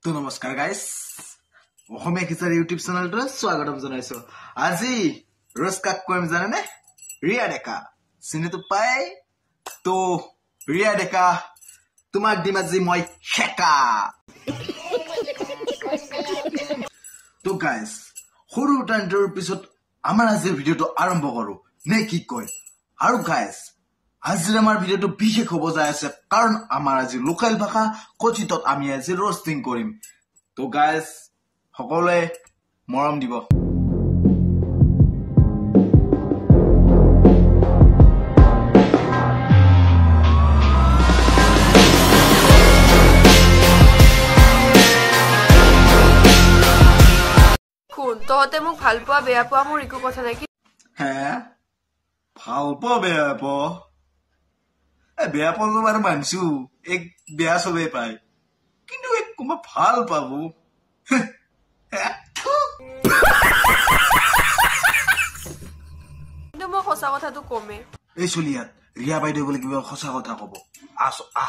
তো নমস্কাৰ গাইস অসমীয়া কিচাৰ ইউটিউব চেনেলটো স্বাগতম জনাইছো আজি ৰস কাক কম জানেনে ৰিয়া ডেকা চিনিটো পাই তো ৰিয়া ডেকা তোমাক দিম আজি মই হেকা তো গাইস সৰু টাইমটোৰ পিছত আমাৰ আজি ভিডিঅটো আৰম্ভ কৰো নে কি কয় আৰু গাইস আজি আমাৰ ভিডিঅটো বিশেষ হ'ব যায় আছে কাৰণ আমাৰ আজি লোকেল ভাষা কথিতত আমি আজি ৰোস্টিং কৰিম তো গাইস সকলোৱে মৰম দিব কোন তোতে মোক ভাল পোৱা বেয়া পোৱা মোৰ একো কথা নাই কি হে ভাল পোৱা বেয়া পোৱা বেয়া পোৱা মানে মানছো এক বেয়া চবে পায় কিন্তু এক কোনোবা ভাল পাবো কিন্তু মই সঁচা কথাটো কমে এই চলিয়াত ৰিয়া বাইদেউ বোলে কিবা সঁচা কথা কব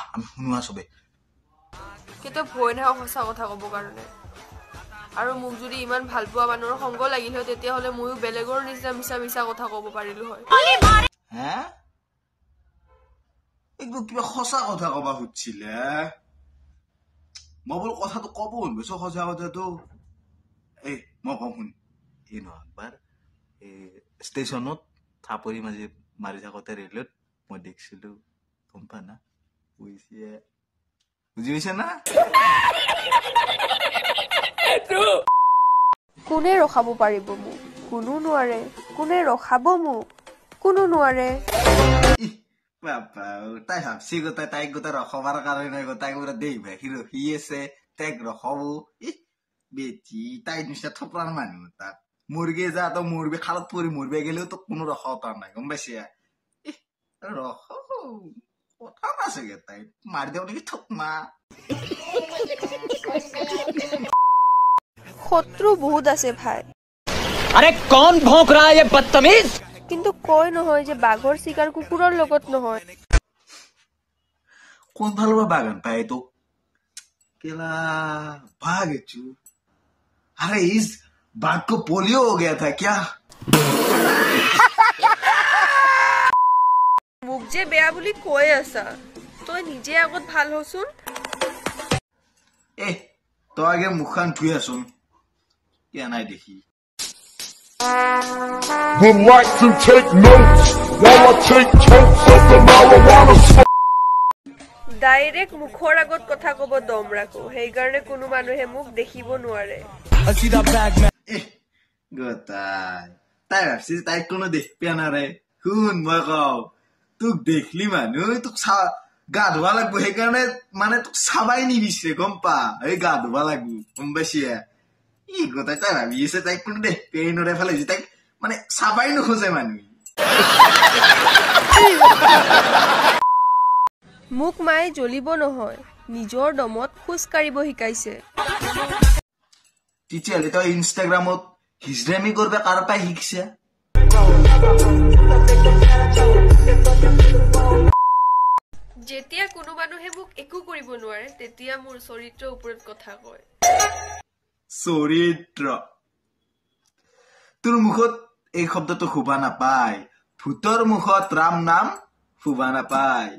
আমি শুনোৱা চবে কিন্তু ভয় নাই সঁচা কথা কব কাৰণে আৰু মোক যদি ইমান ভাল পোৱা মানুহৰ সংগ লাগিল হয় তেতিয়াহ'লে ময়ো বেলেগৰ নিচিনা মিছা কথা কব পাৰিলো হয় হে একদম কিবা সঁচা কথা কবা খুজিছিলে মই বোলো কথাটো কব শুনবছো সঁচা কথাটো মই কম শুন এই নহয় একবাৰ ষ্টেচনত থাপৰি মাজে মাৰি থাকোতে ৰেলত মই দেখিছিলো গম পা না বুজি পাইছে না কোনে ৰখাব পাৰিব মোক কোনো নোৱাৰে কোনে ৰখাব মোক কোনো নোৱাৰে তাই ভাবছি গোটাই তাইক গোটাই ৰখাবাৰ কাৰণে গোটাই গোটা দেই সি ৰখি আছে তাইক ৰখাব বেটি তাই নিচিনা থপৰাৰ মানুহ তাক মুৰ্গী যা তো মুৰ্গী খালত পৰি মৰবে গেলেও তো কোনো ৰখাব তাৰ নাই গম পাইছে ৰখ কথা নাচাগে তাই মাৰি দিওঁ নেকি থপ মা শত্ৰু বহুত আছে ভাই अरे कौन भौंक रहा है ये बदतमीज কিন্তু কয় নহয় যে বাঘৰ চিকাৰ কুকুৰৰ লগত নহয় কোন ভালো বাগান পাই তো केला भाग चू अरे इस बाघ को पोलियो हो गया था क्या মোক যে বেয়া বুলি কৈ আছা তই নিজে আগত ভাল হচোন তো আগে মুখান ধুই আসুন क्या নাই দেখি Would like to take notes while I take totes of the marijuana smoke. Direct মুখৰ আগত কথা কব দম ৰাখো সেইকাৰণে কোনো মানুহে মোক দেখিব নোৱাৰে গোটাই তাই ভাবছি তাইক কোনো দেখ পিয়া নাৰে শুন মই কওঁ তোক দেখলি মানুহ তোক গা ধুবা লাগব সেইকাৰণে মানে তোক চাবাই নিবিচাৰে গম পা এই গা ধুবা লাগব গম পাইছি গোটাই তাই ভাবি আছে তাইক কোনো দেখ পিয়াই নৰে ফালে তাইক মানে চাবাই নোখোজে মানুহ মোক মায়ে জ্বলিব নহয় নিজৰ দমত খোজ কাঢ়িব শিকাইছে তেতিয়াহ'লে তই ইনষ্টাগ্ৰামত হিজৰামি কৰবা কাৰ পাই শিকছে যেতিয়া কোনো মানুহে মোক একো কৰিব নোৱাৰে তেতিয়া মোৰ চৰিত্ৰৰ ওপৰত কথা কয় চৰিত্ৰ তোৰ মুখত এই শব্দটো শুবা নাপায় ভূতৰ মুখত ৰাম নাম শুবা নাপায়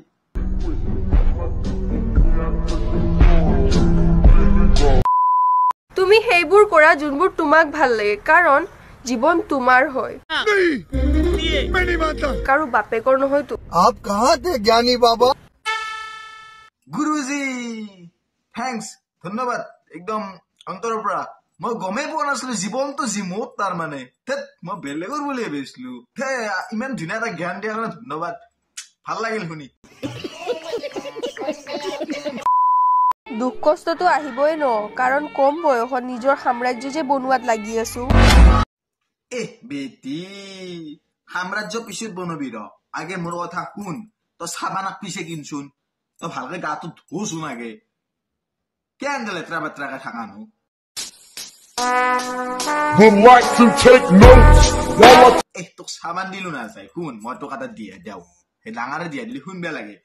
তুমি সেইবোৰ কৰা যোনবোৰ তোমাক ভাল লাগে কাৰণ জীৱন তোমাৰ হয় কাৰো বাপেকৰ নহয়তো आप कहाँ थे ज्ञानी बाबा গুৰুজী থেংকছ ধন্যবাদ একদম অন্তৰৰ পৰা মই গমেই পোৱা নাছিলো জীৱনটো জিমত তাৰ মানে মই বেলেগৰ বুলি ভাবিছিলো ইমান ধুনীয়া এটা জ্ঞান দিয়াৰ কাৰণে ধন্যবাদ ভাল লাগিল শুনি দুখ কষ্টটো আহিবই ন কাৰণ কম বয়সত নিজৰ সাম্ৰাজ্য যে বনোৱাত লাগি আছো বেটি সাম্ৰাজ্য পিছত বনবি আগে মোৰ কথা শুন তই চাবানাক পিছে কিনচোন তই ভালকে গাটো ধুচোন আগে কেন লেতেৰা বেতেৰাকে থাকানো Would like to take notes while I তোক চাবান দিলো না যায় শুন মই তোক এটা দিয়া দিয়াও সেই ডাঙৰে দিয়া দিলি শুন বেয়া লাগে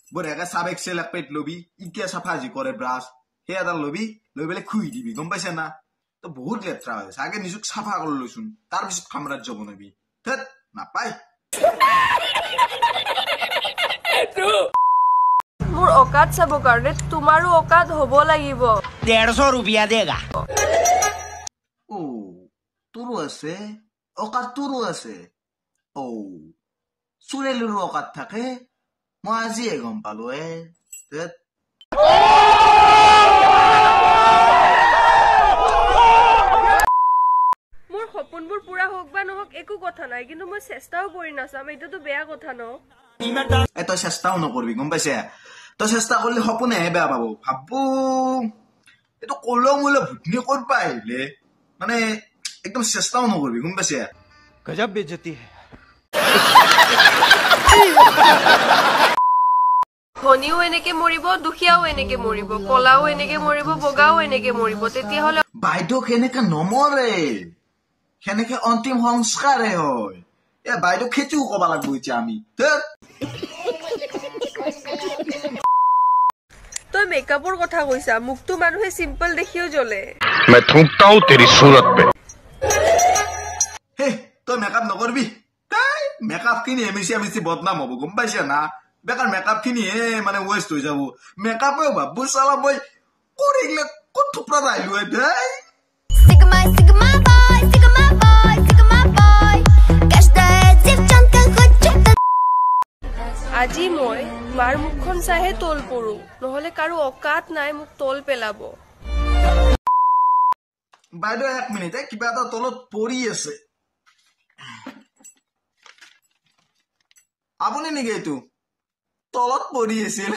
বঢ়িয়াকে চাব এক্সেল এক প্লেট লবি ইকে চাফা যি কৰে ব্ৰাছ সেই এটা লবি লৈ পেলাই খুই দিবি গম পাইছে না তো বহুত লেতেৰা হৈ আছে আগে নিজক চাফা কৰি লৈচোন তাৰপিছত সাম্ৰাজ্য বনাবি থেত নাপায় মোৰ অকাত চাব কাৰণে তোমাৰো অকাত হ'ব লাগিব 150 रुपया देगा ও তোৰো আছে অকাত তোৰো আছে ও চুৰেলৰো অকাত থাকে মই আজিয়ে গম পালো থেত মোৰ সপোনবোৰ পুৰা হোক বা নহওক একো কথা নাই কিন্তু মই চেষ্টাও কৰি নাচাম এইটোতো বেয়া কথা ন তই চেষ্টাও নকৰিবি গম পাইছে তই চেষ্টা কৰিলে সপোনেহে বেয়া পাব ভাবো এইটো কলেও মোলে ভুটনি কৰবা আহিলে মানে একদম চেষ্টাও নকৰিবি গম পাইছে गजब बेइज्जती है ধনীও এনেকে মৰিব দুখীয়াও এনেকে মৰিব কলাও এনেকে মৰিব বগাও এনেকে মৰিব তেতিয়াহ'লে বাইদেউ কেনেকে নমৰে সেনেকে অন্তিম সংস্কাৰে হয় বাইদেউ খেতিও কবা লাগব এতিয়া আমি তই মেকআপৰ কথা কৈছা মুখটো মানুহে চিম্পল দেখিও জ্বলে मैं थूकता हूँ तेरी सूरत पे হে তই মেকআপ নকৰবি মেকআপ খিনি এমিচি বদনাম হ'ব গম পাইছে না বেকাৰ মেকআপ খিনি মানে ৱেষ্ট হৈ যাব মেকআপে ভাবো চালা মই কৰিলে ক'ত থোপৰা আহিলো Sigma, Sigma boy, Sigma boy, Sigma boy. Każda dziewczynka chce আজি মই মাৰ মুখখন চাইহে তল পৰো নহলে কাৰো অকাত নাই মোক তল পেলাব বাইদেউ এক মিনিট কিবা এটা তলত পৰি আছে আপুনি নেকি এইটো তলত পৰি আছিল